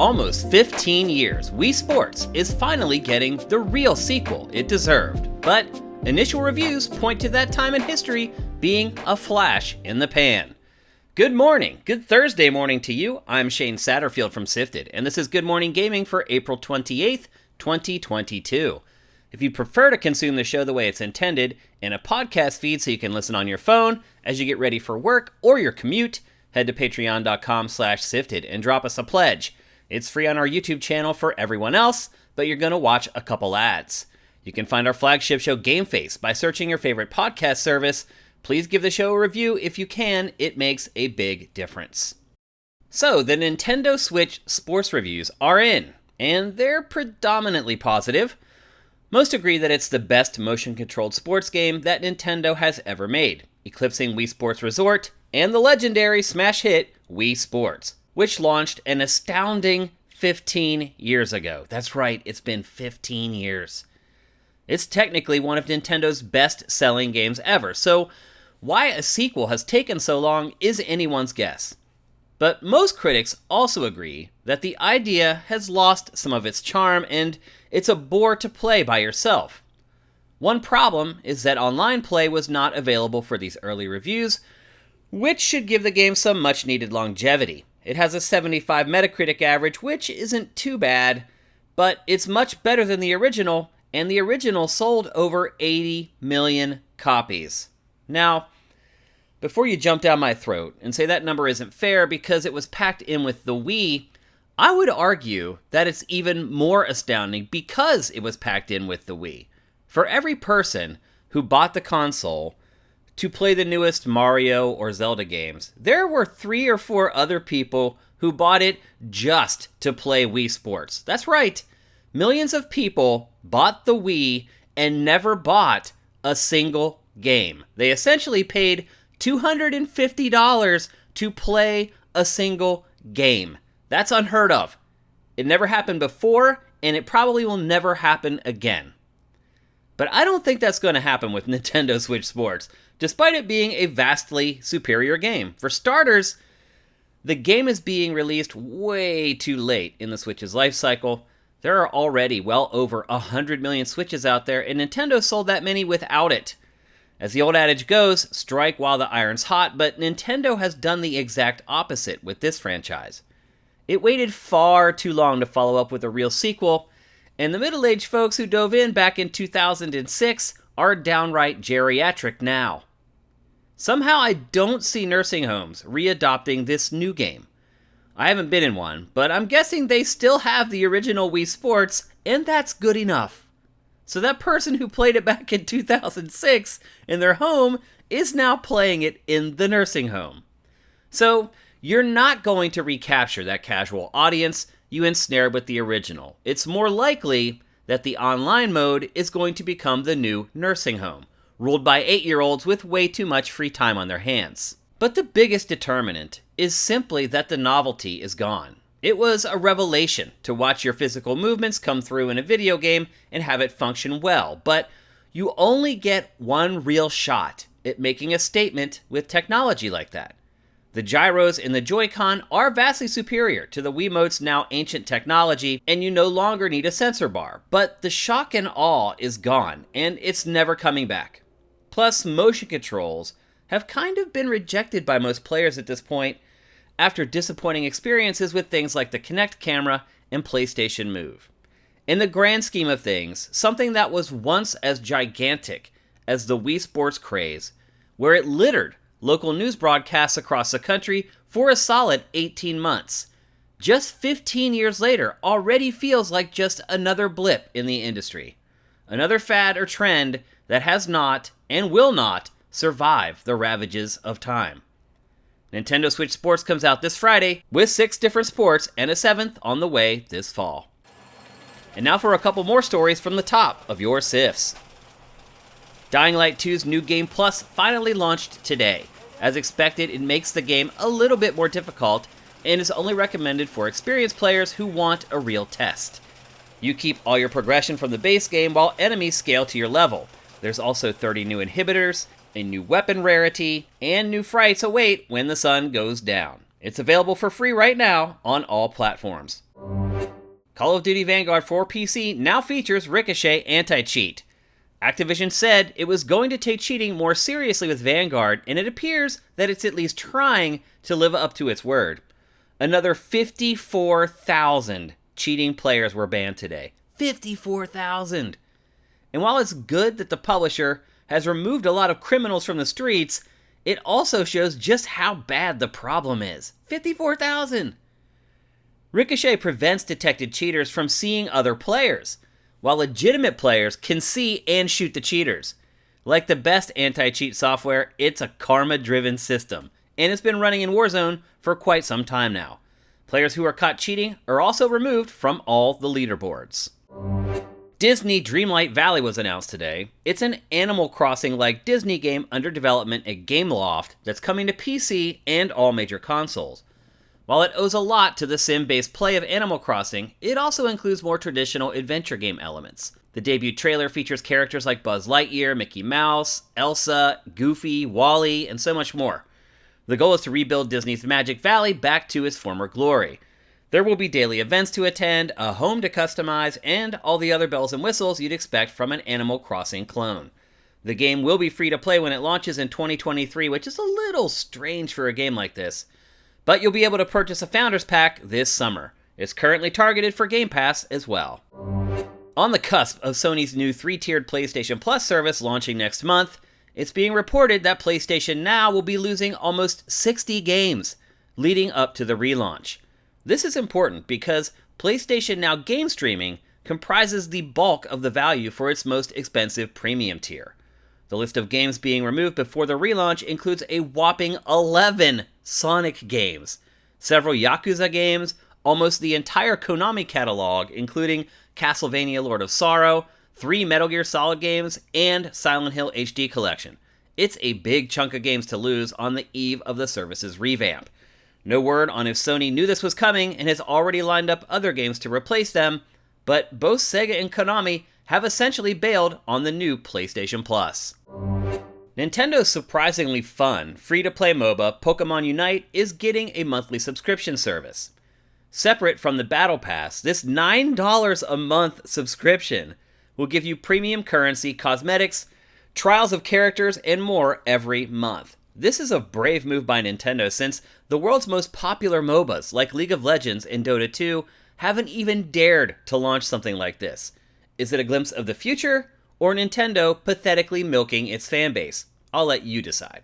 almost 15 years, Wii Sports is finally getting the real sequel it deserved. But initial reviews point to that time in history being a flash in the pan. Good morning, good Thursday morning to you. I'm Shane Satterfield from SIFTD, and this is Good Morning Gaming for April 28th, 2022. If you prefer to consume the show the way it's intended, in a podcast feed so you can listen on your phone as you get ready for work or your commute, head to patreon.com/SIFTD and drop us a pledge. It's free on our YouTube channel for everyone else, but you're going to watch a couple ads. You can find our flagship show Game Face by searching your favorite podcast service. Please give the show a review if you can. It makes a big difference. So, the Nintendo Switch sports reviews are in, and they're predominantly positive. Most agree that it's the best motion-controlled sports game that Nintendo has ever made, eclipsing Wii Sports Resort and the legendary smash hit Wii Sports, which launched an astounding 15 years ago. That's right, it's been 15 years. It's technically one of Nintendo's best-selling games ever, so why a sequel has taken so long is anyone's guess. But most critics also agree that the idea has lost some of its charm and it's a bore to play by yourself. One problem is that online play was not available for these early reviews, which should give the game some much-needed longevity. It has a 75 Metacritic average, which isn't too bad, but it's much better than the original, and the original sold over 80 million copies. Now, before you jump down my throat and say that number isn't fair because it was packed in with the Wii, I would argue that it's even more astounding because it was packed in with the Wii. For every person who bought the console to play the newest Mario or Zelda games, there were 3 or 4 other people who bought it just to play Wii Sports. That's right, millions of people bought the Wii and never bought a single game. They essentially paid $250 to play a single game. That's unheard of. It never happened before, and it probably will never happen again. But I don't think that's going to happen with Nintendo Switch Sports, despite it being a vastly superior game. For starters, the game is being released way too late in the Switch's life cycle. There are already well over 100 million Switches out there, and Nintendo sold that many without it. As the old adage goes, strike while the iron's hot, but Nintendo has done the exact opposite with this franchise. It waited far too long to follow up with a real sequel, and the middle-aged folks who dove in back in 2006 are downright geriatric now. Somehow I don't see nursing homes re-adopting this new game. I haven't been in one, but I'm guessing they still have the original Wii Sports, and that's good enough. So that person who played it back in 2006 in their home is now playing it in the nursing home. So you're not going to recapture that casual audience you ensnared with the original. It's more likely that the online mode is going to become the new nursing home, ruled by 8-year-olds with way too much free time on their hands. But the biggest determinant is simply that the novelty is gone. It was a revelation to watch your physical movements come through in a video game and have it function well, but you only get one real shot at making a statement with technology like that. The gyros in the Joy-Con are vastly superior to the Wiimote's now ancient technology, and you no longer need a sensor bar, but the shock and awe is gone, and it's never coming back. Plus, motion controls have kind of been rejected by most players at this point, after disappointing experiences with things like the Kinect camera and PlayStation Move. In the grand scheme of things, something that was once as gigantic as the Wii Sports craze, where it littered local news broadcasts across the country for a solid 18 months, just 15 years later already feels like just another blip in the industry. Another fad or trend that has not and will not survive the ravages of time. Nintendo Switch Sports comes out this Friday, with 6 different sports and a 7th on the way this fall. And now for a couple more stories from the top of your SIFs. Dying Light 2's New Game Plus finally launched today. As expected, it makes the game a little bit more difficult, and is only recommended for experienced players who want a real test. You keep all your progression from the base game while enemies scale to your level. There's also 30 new inhibitors, a new weapon rarity, and new frights await when the sun goes down. It's available for free right now on all platforms. Call of Duty Vanguard for PC now features Ricochet AntiCheat. Activision said it was going to take cheating more seriously with Vanguard, and it appears that it's at least trying to live up to its word. Another 54,000 cheating players were banned today. 54,000! And while it's good that the publisher has removed a lot of criminals from the streets, it also shows just how bad the problem is. 54,000! Ricochet prevents detected cheaters from seeing other players, while legitimate players can see and shoot the cheaters. Like the best anti-cheat software, it's a karma-driven system, and it's been running in Warzone for quite some time now. Players who are caught cheating are also removed from all the leaderboards. Disney Dreamlight Valley was announced today. It's an Animal Crossing-like Disney game under development at Gameloft that's coming to PC and all major consoles. While it owes a lot to the sim-based play of Animal Crossing, it also includes more traditional adventure game elements. The debut trailer features characters like Buzz Lightyear, Mickey Mouse, Elsa, Goofy, Wall-E, and so much more. The goal is to rebuild Disney's Magic Valley back to its former glory. There will be daily events to attend, a home to customize, and all the other bells and whistles you'd expect from an Animal Crossing clone. The game will be free to play when it launches in 2023, which is a little strange for a game like this. But you'll be able to purchase a Founders Pack this summer. It's currently targeted for Game Pass as well. On the cusp of Sony's new 3-tiered PlayStation Plus service launching next month, it's being reported that PlayStation Now will be losing almost 60 games leading up to the relaunch. This is important because PlayStation Now game streaming comprises the bulk of the value for its most expensive premium tier. The list of games being removed before the relaunch includes a whopping 11 Sonic games, several Yakuza games, almost the entire Konami catalog, including Castlevania Lord of Sorrow, 3 Metal Gear Solid games, and Silent Hill HD Collection. It's a big chunk of games to lose on the eve of the service's revamp. No word on if Sony knew this was coming and has already lined up other games to replace them, but both Sega and Konami have essentially bailed on the new PlayStation Plus. Nintendo's surprisingly fun, free-to-play MOBA, Pokémon Unite, is getting a monthly subscription service. Separate from the Battle Pass, this $9 a month subscription will give you premium currency, cosmetics, trials of characters, and more every month. This is a brave move by Nintendo since the world's most popular MOBAs, like League of Legends and Dota 2, haven't even dared to launch something like this. Is it a glimpse of the future, or Nintendo pathetically milking its fanbase? I'll let you decide.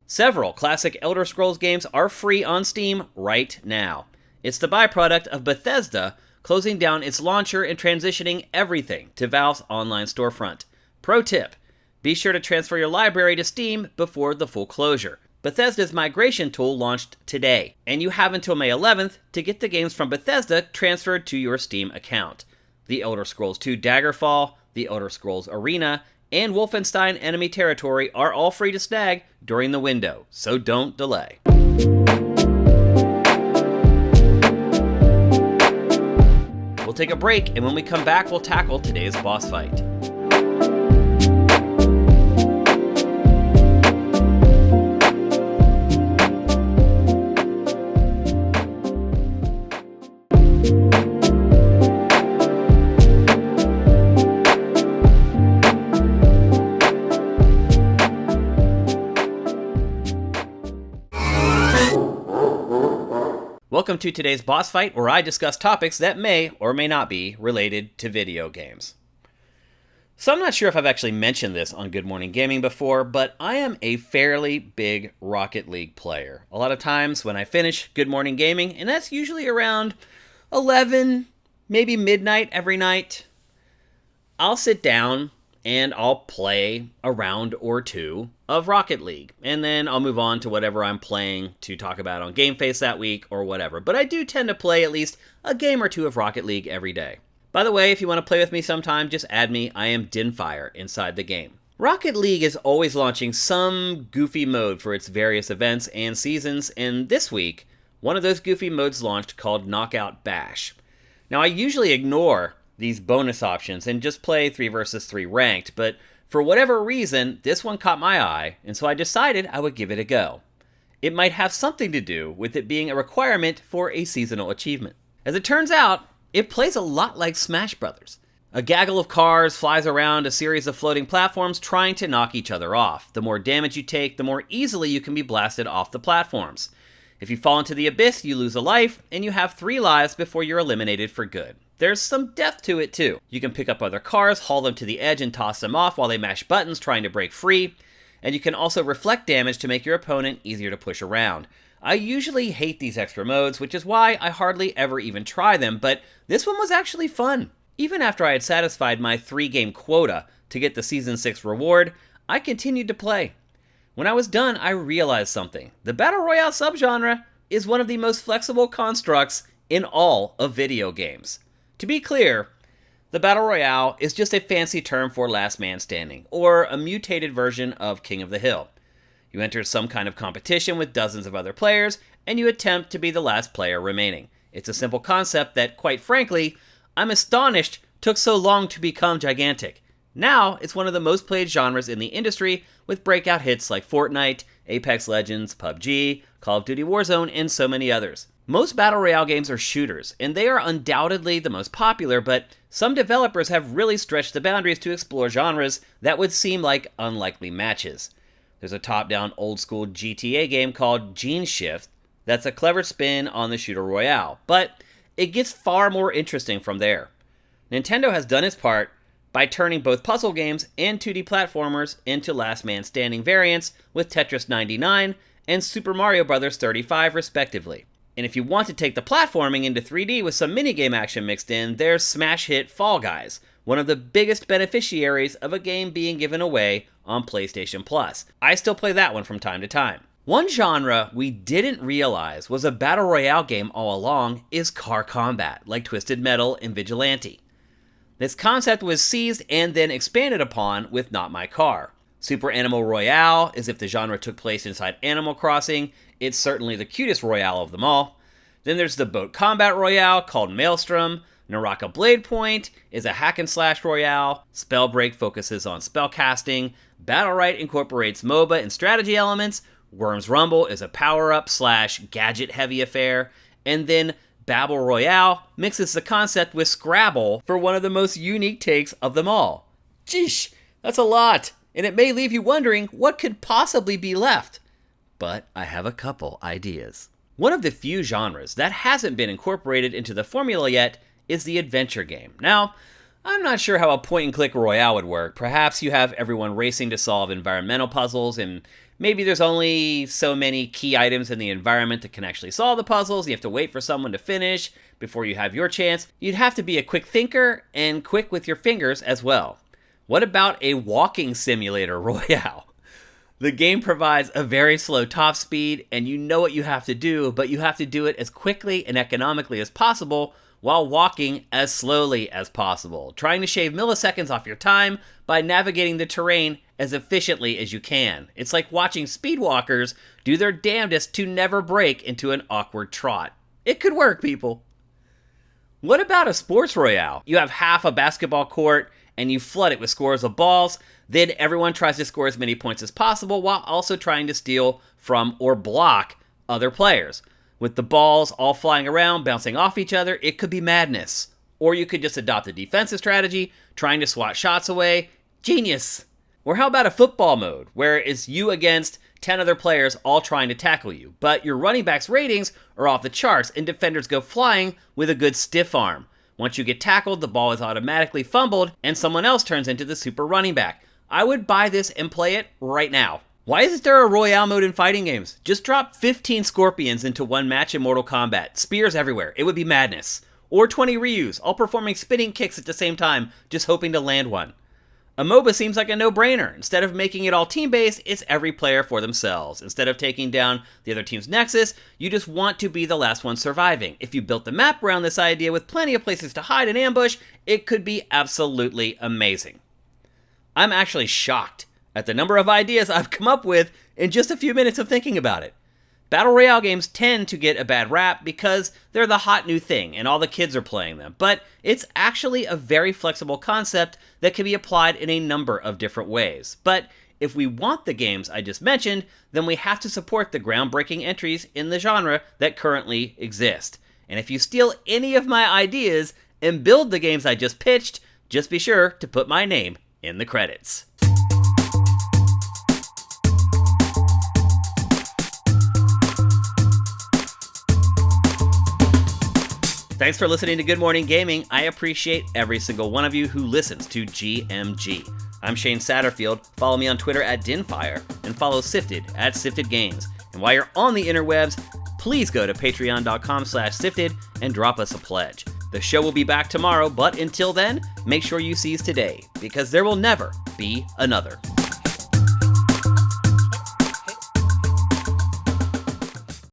Several classic Elder Scrolls games are free on Steam right now. It's the byproduct of Bethesda closing down its launcher and transitioning everything to Valve's online storefront. Pro tip: be sure to transfer your library to Steam before the full closure. Bethesda's migration tool launched today, and you have until May 11th to get the games from Bethesda transferred to your Steam account. The Elder Scrolls 2 Daggerfall, The Elder Scrolls Arena, and Wolfenstein Enemy Territory are all free to snag during the window, so don't delay. We'll take a break, and when we come back, we'll tackle today's boss fight. Welcome to today's boss fight, where I discuss topics that may or may not be related to video games. So I'm not sure if I've actually mentioned this on Good Morning Gaming before, but I am a fairly big Rocket League player. A lot of times when I finish Good Morning Gaming, and that's usually around 11, maybe midnight every night, I'll sit down and I'll play a round or two of Rocket League, and then I'll move on to whatever I'm playing to talk about on Game Face that week or whatever. But I do tend to play at least a game or two of Rocket League every day. By the way, if you want to play with me sometime, just add me. I am Dinfire inside the game. Rocket League is always launching some goofy mode for its various events and seasons, and this week, one of those goofy modes launched called Knockout Bash. Now, I usually ignore these bonus options and just play 3 versus 3 ranked, but for whatever reason, this one caught my eye, and so I decided I would give it a go. It might have something to do with it being a requirement for a seasonal achievement. As it turns out, It plays a lot like Smash Brothers. A gaggle of cars flies around a series of floating platforms trying to knock each other off. The more damage you take, the more easily you can be blasted off the platforms. If you fall into the abyss, you lose a life, and you have 3 lives before you're eliminated for good. There's some depth to it too. You can pick up other cars, haul them to the edge, and toss them off while they mash buttons trying to break free. And you can also reflect damage to make your opponent easier to push around. I usually hate these extra modes, which is why I hardly ever even try them, but this one was actually fun. Even after I had satisfied my 3-game quota to get the Season 6 reward, I continued to play. When I was done, I realized something. The Battle Royale subgenre is one of the most flexible constructs in all of video games. To be clear, the Battle Royale is just a fancy term for Last Man Standing, or a mutated version of King of the Hill. You enter some kind of competition with dozens of other players, and you attempt to be the last player remaining. It's a simple concept that, quite frankly, I'm astonished took so long to become gigantic. Now, it's one of the most played genres in the industry, with breakout hits like Fortnite, Apex Legends, PUBG, Call of Duty Warzone, and so many others. Most Battle Royale games are shooters, and they are undoubtedly the most popular, but some developers have really stretched the boundaries to explore genres that would seem like unlikely matches. There's a top-down old-school GTA game called Gene Shift that's a clever spin on the shooter Royale, but it gets far more interesting from there. Nintendo has done its part by turning both puzzle games and 2D platformers into Last Man Standing variants with Tetris 99 and Super Mario Bros. 35 respectively. And if you want to take the platforming into 3D with some minigame action mixed in, there's smash hit Fall Guys, one of the biggest beneficiaries of a game being given away on PlayStation Plus. I still play that one from time to time. One genre we didn't realize was a Battle Royale game all along is car combat, like Twisted Metal and Vigilante. This concept was seized and then expanded upon with Not My Car. Super Animal Royale, as if the genre took place inside Animal Crossing. It's certainly the cutest Royale of them all. Then there's the Boat Combat Royale called Maelstrom. Naraka Blade Point is a hack and slash Royale. Spellbreak focuses on spellcasting. Battlerite incorporates MOBA and strategy elements. Worms Rumble is a power-up slash gadget-heavy affair. And then Babel Royale mixes the concept with Scrabble for one of the most unique takes of them all. Jeesh, that's a lot, and it may leave you wondering what could possibly be left. But I have a couple ideas. One of the few genres that hasn't been incorporated into the formula yet is the adventure game. Now, I'm not sure how a point-and-click Royale would work. Perhaps you have everyone racing to solve environmental puzzles, and maybe there's only so many key items in the environment that can actually solve the puzzles. You have to wait for someone to finish before you have your chance. You'd have to be a quick thinker and quick with your fingers as well. What about a walking simulator Royale? The game provides a very slow top speed, and you know what you have to do, but you have to do it as quickly and economically as possible while walking as slowly as possible, trying to shave milliseconds off your time by navigating the terrain as efficiently as you can. It's like watching speedwalkers do their damnedest to never break into an awkward trot. It could work, people. What about a sports Royale? You have half a basketball court and you flood it with scores of balls. Then everyone tries to score as many points as possible while also trying to steal from or block other players. With the balls all flying around, bouncing off each other, it could be madness. Or you could just adopt a defensive strategy, trying to swat shots away. Genius! Or how about a football mode, where it's you against 10 other players all trying to tackle you, but your running back's ratings are off the charts and defenders go flying with a good stiff arm. Once you get tackled, the ball is automatically fumbled and someone else turns into the super running back. I would buy this and play it right now. Why isn't there a Royale mode in fighting games? Just drop 15 Scorpions into one match in Mortal Kombat. Spears everywhere. It would be madness. Or 20 Ryus, all performing spinning kicks at the same time, just hoping to land one. A MOBA seems like a no-brainer. Instead of making it all team-based, it's every player for themselves. Instead of taking down the other team's nexus, you just want to be the last one surviving. If you built the map around this idea with plenty of places to hide and ambush, it could be absolutely amazing. I'm actually shocked at the number of ideas I've come up with in just a few minutes of thinking about it. Battle Royale games tend to get a bad rap because they're the hot new thing and all the kids are playing them, but it's actually a very flexible concept that can be applied in a number of different ways. But if we want the games I just mentioned, then we have to support the groundbreaking entries in the genre that currently exist. And if you steal any of my ideas and build the games I just pitched, just be sure to put my name in the credits. Thanks for listening to Good Morning Gaming. I appreciate every single one of you who listens to GMG. I'm Shane Satterfield. Follow me on Twitter at Dinfire and follow SIFTD at SIFTD Games. And while you're on the interwebs, please go to patreon.com/SIFTD and drop us a pledge. The show will be back tomorrow, but until then, make sure you seize today, because there will never be another.